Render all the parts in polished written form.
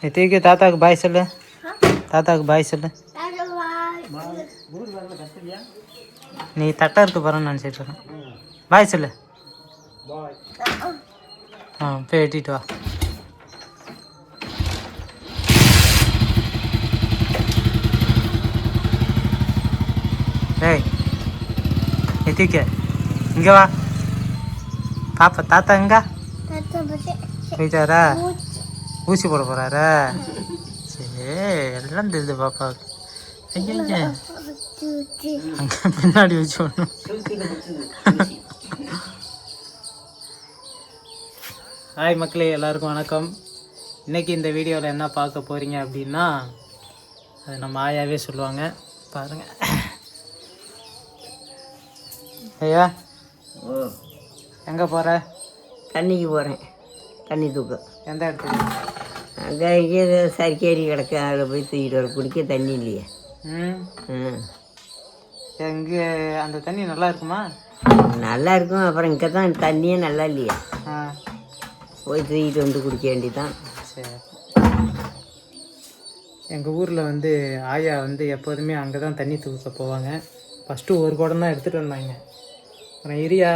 எத்திக்கு தாத்தாவுக்கு பாய் சொல்லு. தாத்தாவுக்கு பாய் சொல்லு. நீ தட்டா இருக்க போகிறேன்னு நினச்சிட்டு இருக்கேன். பாய் சொல்லு. போய் வெட்டிட்டு வா. ஏய் எத்திக்க இங்கே வா. பாப்பா தாத்தா எங்க போயிட்டாரா? ஊசி போட போகிறாரா? சரி எல்லாம் தெரியுது பாப்பாவுக்கு. ஐயா அங்கே பின்னாடி வச்சு ஒன்றும். ஹாய் மக்களே, எல்லாருக்கும் வணக்கம். இன்றைக்கி இந்த வீடியோவில் என்ன பார்க்க போகிறீங்க அப்படின்னா, அது நம்ம ஆயாவே சொல்லுவாங்க பாருங்கள். ஐயா எங்கே போகிற? தண்ணிக்கு போகிறேன். தண்ணி தூக்க. எந்த இடத்துக்கு? அங்கே இங்கே சரிக்கேரி கிடக்கு, அதில் போய் தூக்கிட்டு வர. குடிக்க தண்ணி இல்லையே. எங்கே அந்த தண்ணி நல்லா இருக்குமா? நல்லா இருக்கும். அப்புறம் இங்கே தான் தண்ணியே நல்லா இல்லையா, போய் தூக்கிட்டு வந்து குடிக்க வேண்டியதான். சரி. எங்கள் ஊரில் வந்து ஆயா வந்து எப்போதுமே அங்கே தான் தண்ணி தூக்க போவாங்க. ஃபஸ்ட்டு ஒரு குடம் தான் எடுத்துகிட்டு வந்தாங்க. அப்புறம் இரியா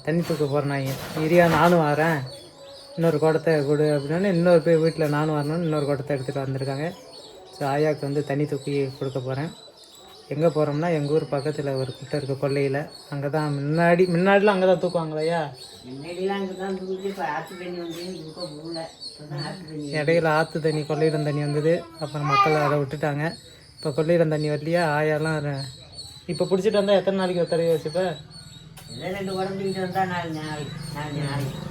தண்ணி தூக்க போகிறேன்னாங்க. இரியா நானும் வரேன், இன்னொரு குடத்தை கொடு அப்படின்னா இன்னொரு போய் வீட்டில் நானும் வரணும்னு இன்னொரு குடத்தை எடுத்துகிட்டு வந்திருக்காங்க. ஸோ ஆயாவுக்கு வந்து தண்ணி தூக்கி கொடுக்க போகிறேன். எங்கே போகிறோம்னா எங்கள் ஊர் பக்கத்தில் ஒரு குட்டை இருக்குது கொல்லையில். அங்கே தான் முன்னாடிலாம் அங்கே தான் தூக்குவாங்களையா. முன்னாடிலாம் அங்கே தான் தூக்கி. இப்போ ஆற்று தண்ணி வந்து தூக்க போகல. இடையில ஆற்று தண்ணி கொள்ளையிடம் தண்ணி வந்தது, அப்புறம் மக்கள் அதை விட்டுட்டாங்க. இப்போ கொள்ளையிடம் தண்ணி வரலையா. ஆயாலாம் இப்போ பிடிச்சிட்டு வந்தால் எத்தனை நாளைக்கு ஒரு தடவை வச்சுப்ப? 2 குடம் தூக்கிட்டு வந்தால் 4 நாளைக்கு.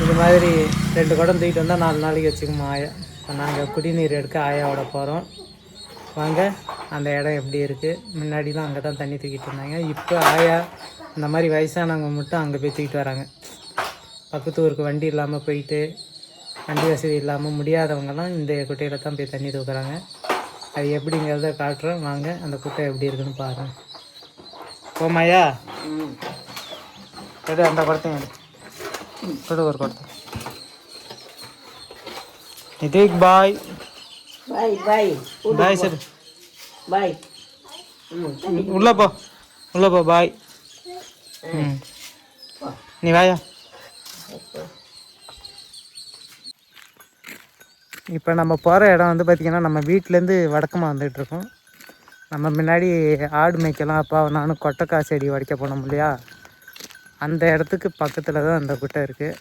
இது மாதிரி 2 குடம் தூக்கிட்டு வந்தால் 4 நாளைக்கு வச்சுக்கோமா ஆயா. இப்போ நாங்கள் குடிநீர் எடுக்க ஆயாவோட போகிறோம். வாங்க அந்த இடம் எப்படி இருக்குது. முன்னாடிலாம் அங்கே தான் தண்ணி தூக்கிட்டு இருந்தாங்க. இப்போ ஆயா இந்த மாதிரி வயசானவங்க மட்டும் அங்கே போய் தூக்கிட்டு வராங்க. பக்கத்து ஊருக்கு வண்டி இல்லாமல் போயிட்டு, வண்டி வசதி இல்லாமல் முடியாதவங்கலாம் இந்த குட்டையில் தான் போய் தண்ணி தூக்குறாங்க. அது எப்படிங்கிறத காட்டுறோம். வாங்க அந்த குட்டை எப்படி இருக்குன்னு பாருங்கள். போமாயா எடு, அந்த குடத்தையும் எடு, ஒரு குடத்தை. நிதிக் பாய் பாய் பாய் பாய் சார் பாய். உள்ளே போ, உள்ளே போ. பாய். நீ வாயா. இப்போ நம்ம போகிற இடம் வந்து பார்த்திங்கன்னா, நம்ம வீட்டிலேருந்து வடக்கமாக வந்துகிட்ருக்கோம். நம்ம முன்னாடி ஆடு மேய்க்கலாம் அப்பா நானும் கொட்டைக்காய் செடி வடிக்க போனோம் இல்லையா, அந்த இடத்துக்கு பக்கத்தில் தான் அந்த குட்டை இருக்குது.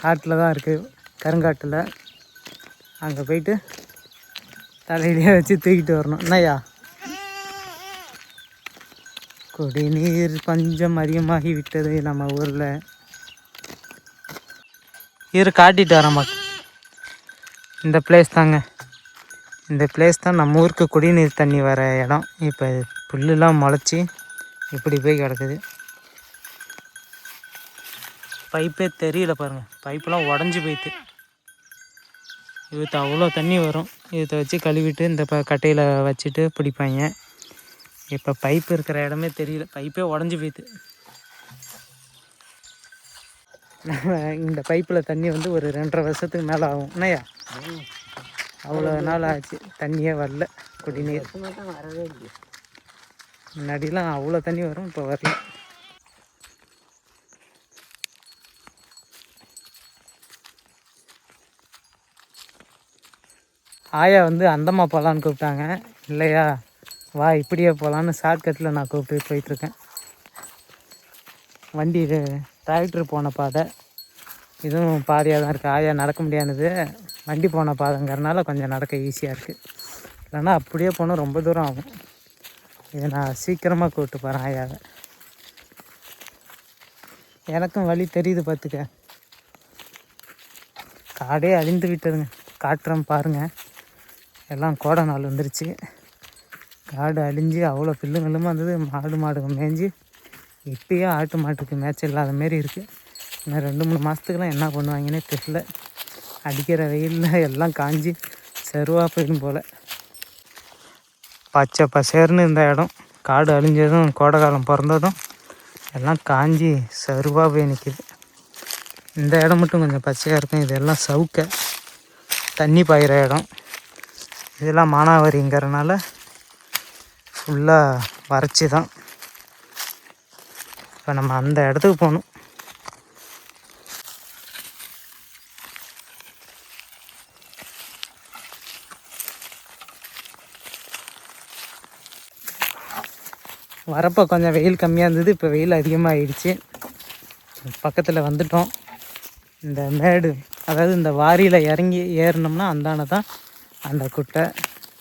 காட்டில் தான் இருக்குது, கருங்காட்டில். அங்கே போயிட்டு தலையிலே வச்சு தூக்கிட்டு வரணும். என்னய்யா, குடிநீர் பஞ்சம் அதிகமாகி விட்டது நம்ம ஊரில். இரு காட்டிட்டு வரேன். இந்த பிளேஸ் தாங்க, இந்த பிளேஸ் தான் நம்ம ஊருக்கு குடிநீர் தண்ணி வர இடம். இப்போ புல்லுலாம் முளைச்சி இப்படி போய் கிடக்குது. பைப்பே தெரியல பாருங்கள், பைப்பெலாம் உடஞ்சி போயிட்டு. இதுக்கு அவ்வளோ தண்ணி வரும். இதை வச்சு கழுவிட்டு இந்த கட்டையில் வச்சுட்டு பிடிப்பாங்க. இப்போ பைப்பு இருக்கிற இடமே தெரியல, பைப்பே உடஞ்சி போயிட்டு. இந்த பைப்பில் தண்ணி வந்து ஒரு 2.5 வருஷத்துக்கு மேலே ஆகும். என்னையா அவ்வளோ நாள் ஆச்சு தண்ணியே வரல. குடிநீர் வரவே இல்லை. முன்னாடிலாம் அவ்வளோ தண்ணி வரும், இப்போ வரல. ஆயா வந்து அந்தம்மா போகலான்னு கூப்பிட்டாங்க. இல்லையா வா இப்படியே போகலான்னு ஷார்ட்கட்டில் நான் கூப்பிட்டு போயிட்டுருக்கேன். வண்டி டிராக்டர் போன பாதை, இதுவும் பாதையாக தான் இருக்குது. ஆயா நடக்க முடியாதது, வண்டி போன பாதைங்கிறனால கொஞ்சம் நடக்க ஈஸியாக இருக்குது. இல்லைன்னா அப்படியே போனால் ரொம்ப தூரம் ஆகும். இதை நான் சீக்கிரமாக கூப்பிட்டு போகிறேன் ஆயாவை. எனக்கும் வழி தெரியுது பார்த்துக்க. காடே அழிந்து விட்டதுங்க. காட்டுறோம் பாருங்கள். எல்லாம் கோடை நாள் வந்துருச்சு. காடு அழிஞ்சு அவ்வளோ பில்லுங்களும் வந்தது. மாடுங்க மேய்ஞ்சி இப்பயே ஆட்டு மாட்டுக்கு மேய்ச்சல் இல்லாத மாரி இருக்குது. இன்னும் 2-3 மாதத்துக்குலாம் என்ன பண்ணுவாங்கன்னே தெரியல. அடிக்கிற வெயிலில் எல்லாம் காஞ்சி செருவாக போயிடும் போல். பச்சை பசேர்னு இந்த இடம் காடு அழிஞ்சதும் கோடை காலம் பிறந்ததும் எல்லாம் காஞ்சி சருவாக போய் நிற்கிது. இந்த இடம் மட்டும் கொஞ்சம் பச்சையாக இருக்கும். இதெல்லாம் சவுக்க தண்ணி பாயிற இடம். இதெல்லாம் மானாவாரிங்கிறனால ஃபுல்லாக வறட்சி தான். இப்போ நம்ம அந்த இடத்துக்கு போகணும். வரப்போ கொஞ்சம் வெயில் கம்மியாக இருந்தது, இப்போ வெயில் அதிகமாகிடுச்சு. பக்கத்தில் வந்துட்டோம். இந்த மேடு, அதாவது இந்த வாரியில் இறங்கி ஏறினோம்னா அந்தான தான் அந்த குட்டை.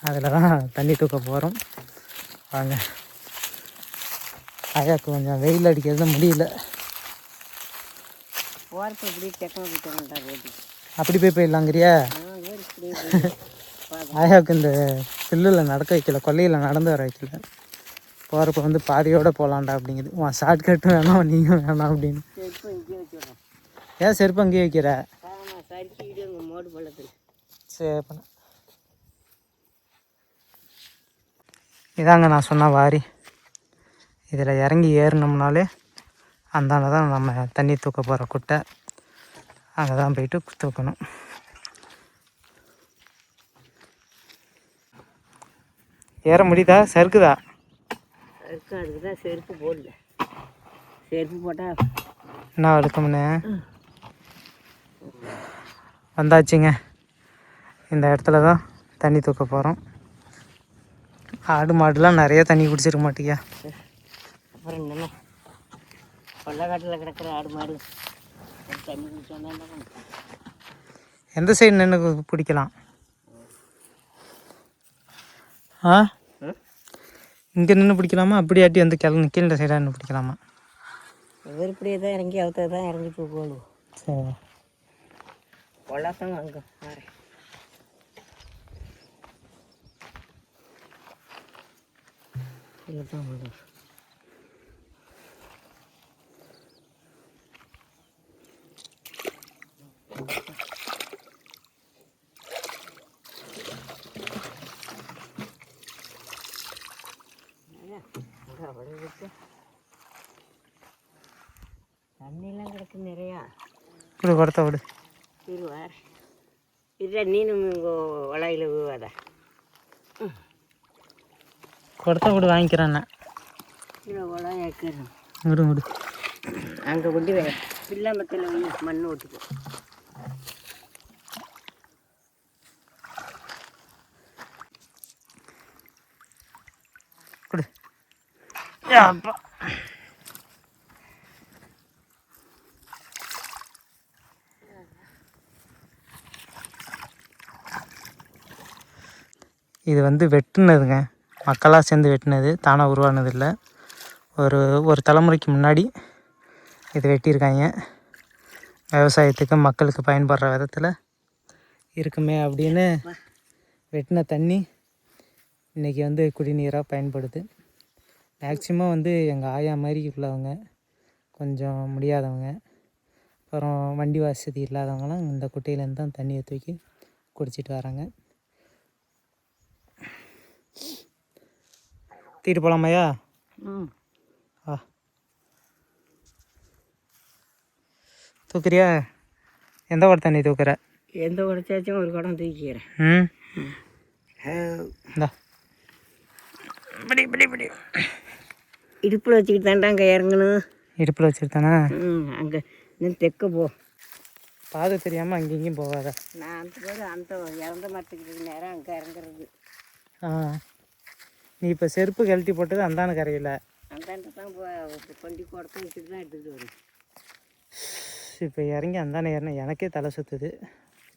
அதில் தான் தண்ணி தூக்க போகிறோம். வாங்க. ஆயாக்கு கொஞ்சம் வெயில் அடிக்கிறது முடியல. அப்படி போயிடலாங்கிறியா? ஆயாவுக்கு இந்த பில்லில் நடக்க வைக்கல, கொல்லையில் நடந்து வர வைக்கல. போகிறப்ப வந்து பாதியோடு போகலான்டா அப்படிங்குது. உன் ஷார்ட்கட்டும் வேணாம், நீங்கள் வேணாம் அப்படின்னு. ஏன் செருப்பு அங்கேயே வைக்கிற? சரி பண்ண. இதாங்க நான் சொன்ன வாரி. இதில் இறங்கி ஏறினோம்னாலே அந்தாண்ட தான் நம்ம தண்ணி தூக்க போகிற குட்டை. அங்கே தான் போயிட்டு தூக்கணும். ஏற முடியுதா? சறுக்குதா? அதுக்கு தான் செருப்பு போடல. செருப்பு போட்டால் என்ன வழுக்கம்னு வந்தாச்சுங்க. இந்த இடத்துல தான் தண்ணி தூக்க போகிறோம். ஆடு மாடுலாம் நிறைய தண்ணி குடிச்சிருக்க மாட்டியா? அப்புறம் என்னென்ன கொள்ளக்காட்டில் கிடக்கிற ஆடு மாடு தண்ணி குடிச்சோன்னா என்ன பண்ணும்? எந்த சைடு நின்று பிடிக்கலாம்? ஆ, இங்கே நின்று பிடிக்கலாமா? அப்படியாட்டி வந்து கீழே சைடாக நின்று பிடிக்கலாமா? இப்படியே தான் இறங்கி அவத்த தான் இறங்கி போகணும். சரி, கொள்ளாத்தாங்க அங்கே வரேன். இல்லை தான் போதும். தண்ணியெல்லாம் கிடக்கு நிறையா. இப்படி கொடுத்த விடு. இருவார் இல்லை, நீனும் இங்கே வளையில் விழுவாத. கொடுத்த விடு, வாங்கிக்கிறேன். இல்லை வளம் ஏற்கிறேன். விடு விடு. அங்கே கொண்டு பில்லாமத்தில் மண் ஓட்டுக்கும். கொடு. அப்பா, இது வந்து வெட்டுனதுங்க. மக்களாக சேர்ந்து வெட்டினது, தானாக உருவானது இல்லை. ஒரு தலைமுறைக்கு முன்னாடி இது வெட்டியிருக்காங்க. விவசாயத்துக்கு மக்களுக்கு பயன்படுற விதத்தில் இருக்குமே அப்படின்னு வெட்டின தண்ணி இன்றைக்கி வந்து குடிநீராக பயன்படுது. மேக்சிமம் வந்து எங்கள் ஆயா மாதிரி உள்ளவங்க, கொஞ்சம் முடியாதவங்க, அப்புறம் வண்டி வசதி இல்லாதவங்களாம் இந்த குட்டையிலேருந்து தான் தண்ணியை தூக்கி குடிச்சிட்டு வராங்க. தூக்கிட்டு போகலாமையா? ஆ, தூக்குறியா? எந்த குடம் தண்ணி தூக்குற? எந்த குடச்சாச்சும் ஒரு குடம் தூக்கிக்கிறேன். இந்தா இப்படி இப்படி இப்படி இடுப்பில் வச்சுக்கிட்டு தாண்டா அங்கே இறங்கணும். இடுப்பில் வச்சுருத்தானே? அங்கே இன்னும் தெக்க போ. பாதை தெரியாமல் அங்கே இங்கேயும் போகாத. நான் அந்த பேர் அந்த இறந்த மரத்துக்கு நேரம் அங்கே இறங்குறது. ஆ, நீ இப்போ செருப்பு கழட்டி போட்டது அந்தான கரையில். அந்தாண்ட தான் கொண்டி குடத்தை வச்சுட்டு தான் எடுத்துகிட்டு வரும். இப்போ இறங்கி அந்தானே ஏறினா எனக்கே தலை சுற்றுது.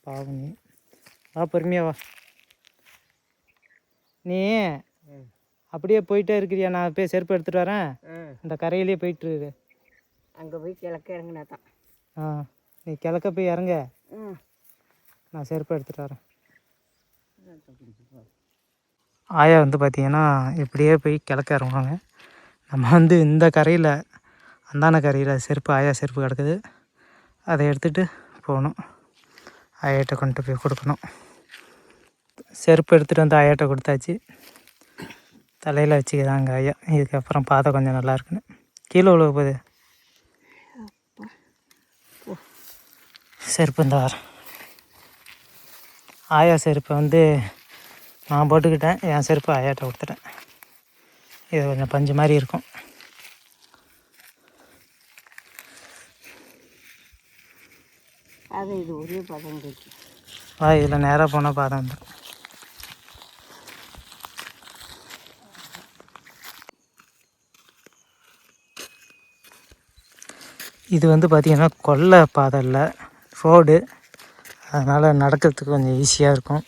பாவம் நீ வா, பொறுமையாக வா. நீ அப்படியே போயிட்டே இருக்கிறியா? நான் போய் செருப்பு எடுத்துகிட்டு வரேன். இந்த கரையிலே போயிட்டுரு. அங்கே போய் கிழக்க இறங்கினா தான். ஆ, நீ கிழக்க போய் இறங்க, நான் செருப்பு எடுத்துகிட்டு வரேன். ஆயா வந்து பார்த்திங்கன்னா இப்படியே போய் கிழக்க இறங்குவாங்க. நம்ம வந்து இந்த கரையில், அந்தான கரையில் செருப்பு, ஆயா செருப்பு கிடக்குது. அதை எடுத்துகிட்டு போகணும். ஆயாட்ட கொண்டு போய் கொடுக்கணும். செருப்பு எடுத்துகிட்டு வந்து ஆயாட்ட கொடுத்தாச்சு. தலையில் வச்சுக்கிறாங்க ஐயா. இதுக்கப்புறம் பாதை கொஞ்சம் நல்லா இருக்குன்னு. கீழே விழுக போகுது. செருப்பு இந்த வாரம் ஆயா செருப்பை வந்து நான் போட்டுக்கிட்டேன், என் செருப்பு ஆயாட்ட கொடுத்துட்டேன். இது கொஞ்சம் பஞ்சு மாதிரி இருக்கும். அது இது ஒரே பதம் இருக்கு. இதில் நேராக போனால் பாதம் வந்துடும். இது வந்து பார்த்திங்கன்னா கொல்லை பாதை இல்லை, ரோடு. அதனால் நடக்கிறதுக்கு கொஞ்சம் ஈஸியாக இருக்கும்.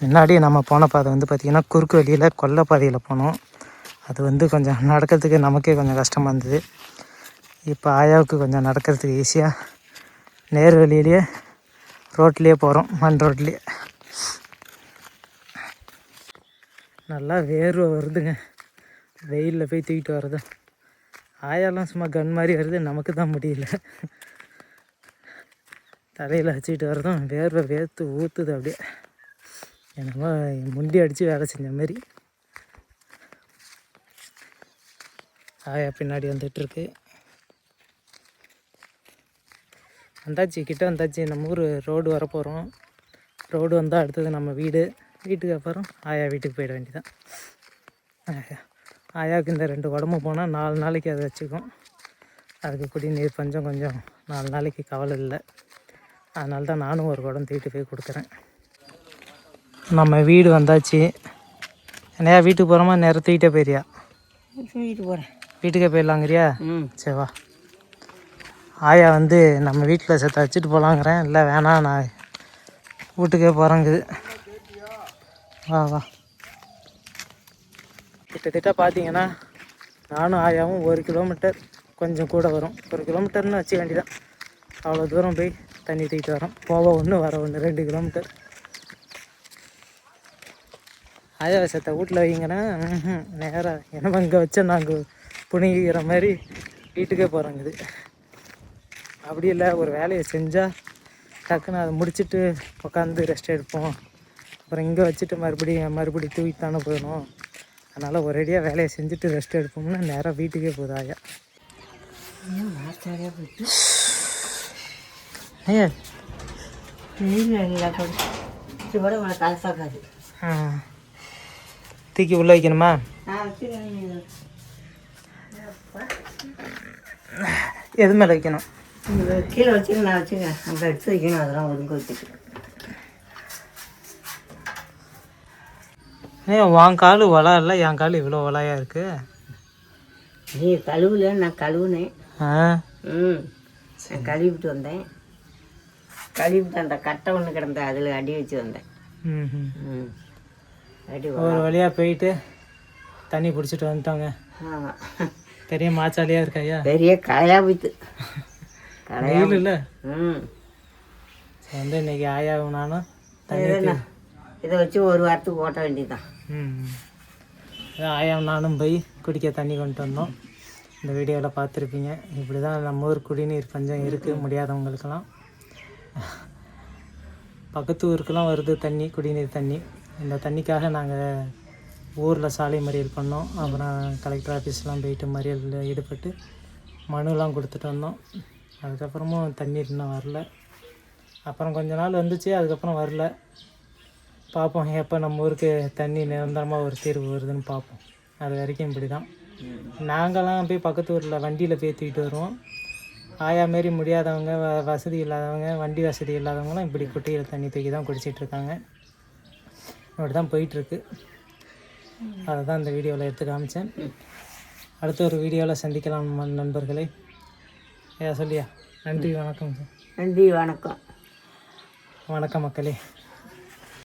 முன்னாடி நம்ம போன பாதை வந்து பார்த்திங்கன்னா குறுக்கு வழியில் கொல்லை பாதையில் போனோம். அது வந்து கொஞ்சம் நடக்கிறதுக்கு நமக்கே கொஞ்சம் கஷ்டமாக இருந்தது. இப்போ ஆயாவுக்கு கொஞ்சம் நடக்கிறதுக்கு ஈஸியாக நேர் வழியிலேயே ரோட்லேயே போகிறோம், மண் ரோட்லேயே. நல்லா வேர்வை வருதுங்க, வெயிலில் போய் தூக்கிட்டு வர்றது. ஆயாலாம் சும்மா கன் மாதிரி வருது, நமக்கு தான் முடியல. தலையில் வச்சுக்கிட்டு வர்றதும் வேர்வை வேர்த்து ஊற்றுது அப்படியே, என்னமோ முண்டி அடித்து வேலை செஞ்ச மாதிரி. ஆயா பின்னாடி வந்துட்டுருக்கு. வந்தாச்சு, கிட்ட வந்தாச்சு. நம்ம ஊர் ரோடு வரப்போகிறோம். ரோடு வந்தால் அடுத்தது நம்ம வீட்டுக்கு அப்புறம் ஆயா வீட்டுக்கு போயிட வேண்டியதான். ஆயாவுக்கு இந்த 2 உடம்பு போனால் 4 நாளைக்கு அதை வச்சுக்கும். அதுக்கு குடிநீர் கொஞ்சம் 4 நாளைக்கு கவலை இல்லை. அதனால தான் நானும் ஒரு குடம் தூக்கிட்டு போய் கொடுக்குறேன். நம்ம வீடு வந்தாச்சு. என்னையா வீட்டுக்கு போகிறோமா, நேரம் தூக்கிட்டே போயிறியா? வீட்டுக்கு போகிறேன். வீட்டுக்கே போயிடலாங்கிறியா? சரி வா. ஆயா வந்து நம்ம வீட்டில் சேர்த்து வச்சுட்டு போகலாங்கிறேன். இல்லை வேணாம், நான் வீட்டுக்கே போகிறேங்குது. வா. கிட்டத்தட்ட பார்த்தீங்கன்னா நானும் ஆயாவும் 1 கிலோமீட்டர் கொஞ்சம் கூட வரும். 1 கிலோமீட்டர்னு வச்சுக்க வேண்டியதான். அவ்வளோ தூரம் போய் தண்ணி தூக்கிட்டு வரோம். போக 1 வர 1 2 கிலோமீட்டர். ஆயா விஷத்தை வீட்டில் வைங்கன்னா நேராக என்ன இங்கே வச்சா நாங்கள் புனிகிற மாதிரி வீட்டுக்கே போகிறோங்குது. அப்படி இல்லை, ஒரு வேலையை செஞ்சால் டக்குன்னு அதை முடிச்சுட்டு உட்காந்து ரெஸ்ட் எடுப்போம். அப்புறம் இங்கே வச்சுட்டு மறுபடியும் தூக்கிட்டு தானே போயிடணும். அதனால் ஒரேடியாக வேலையை செஞ்சுட்டு ரெஸ்ட் எடுப்போம்னா நேராக வீட்டுக்கே போகுது ஆயா. ஐயா தூக்கி உள்ளே வைக்கணுமா? எது மேலே வைக்கணும்? கீழே வச்சுக்க, நான் வச்சுக்கேன். அங்கே எடுத்து வைக்கணும், அதெல்லாம் ஒழுங்கு வச்சுக்கணும். உன் கால் வளா இல்லை, என் கால் இவ்வளோ வளையாக இருக்கு. நீ கழுவுல, நான் கழுவுனேன். நான் கழுவிட்டு வந்தேன். கழுவிட்டு அந்த கட்டை ஒன்று கிடந்த அதில் அடி வச்சு வந்தேன். அடி ஒரு வழியாக போயிட்டு தண்ணி பிடிச்சிட்டு வந்துட்டாங்க. ஆமாம், பெரிய மாச்சாலியாக இருக்காயா? பெரிய களையா போய்த்து வெயில் இல்லை. வந்து இன்னைக்கு ஆயாவும் நானும் இதை வச்சு ஒரு வாரத்துக்கு ஓட்ட வேண்டியதுதான். ஆயாவும் நானும் போய் குடிக்க தண்ணி கொண்டு வந்தோம். இந்த வீடியோவில் பார்த்துருப்பீங்க. இப்படி தான் நம்ம ஊர் குடிநீர் பஞ்சம் இருக்குது முடியாதவங்களுக்கெல்லாம். பக்கத்து ஊருக்கெல்லாம் வருது தண்ணி, குடிநீர் தண்ணி. இந்த தண்ணிக்காக நாங்கள் ஊரில் சாலை மறியல் பண்ணோம். அப்புறம் கலெக்டர் ஆஃபீஸ்லாம் போயிட்டு மறியலில் ஈடுபட்டு மனுலாம் கொடுத்துட்டு வந்தோம். அதுக்கப்புறமும் தண்ணீர் இன்னும் வரல. அப்புறம் கொஞ்ச நாள் வந்துச்சு, அதுக்கப்புறம் வரல. பார்ப்போம் எப்போ நம்ம ஊருக்கு தண்ணி நிரந்தரமாக ஒரு தீர்வு வருதுன்னு பார்ப்போம். அது வரைக்கும் இப்படி தான். நாங்கள்லாம் போய் பக்கத்து ஊரில் வண்டியில் போய் தூக்கிட்டு வருவோம். ஆயா மாரி முடியாதவங்க, வசதி இல்லாதவங்க, வண்டி வசதி இல்லாதவங்களாம் இப்படி குட்டையில் தண்ணி தூக்கி தான் குடிச்சிட்ருக்காங்க. அப்படி தான் போயிட்டுருக்கு. அதை தான் இந்த வீடியோவில் எடுத்து காமிச்சேன். அடுத்த ஒரு வீடியோவில் சந்திக்கலாம் நண்பர்களே. சொல்லியா? நன்றி, வணக்கம். நன்றி, வணக்கம். வணக்கம் மக்களே.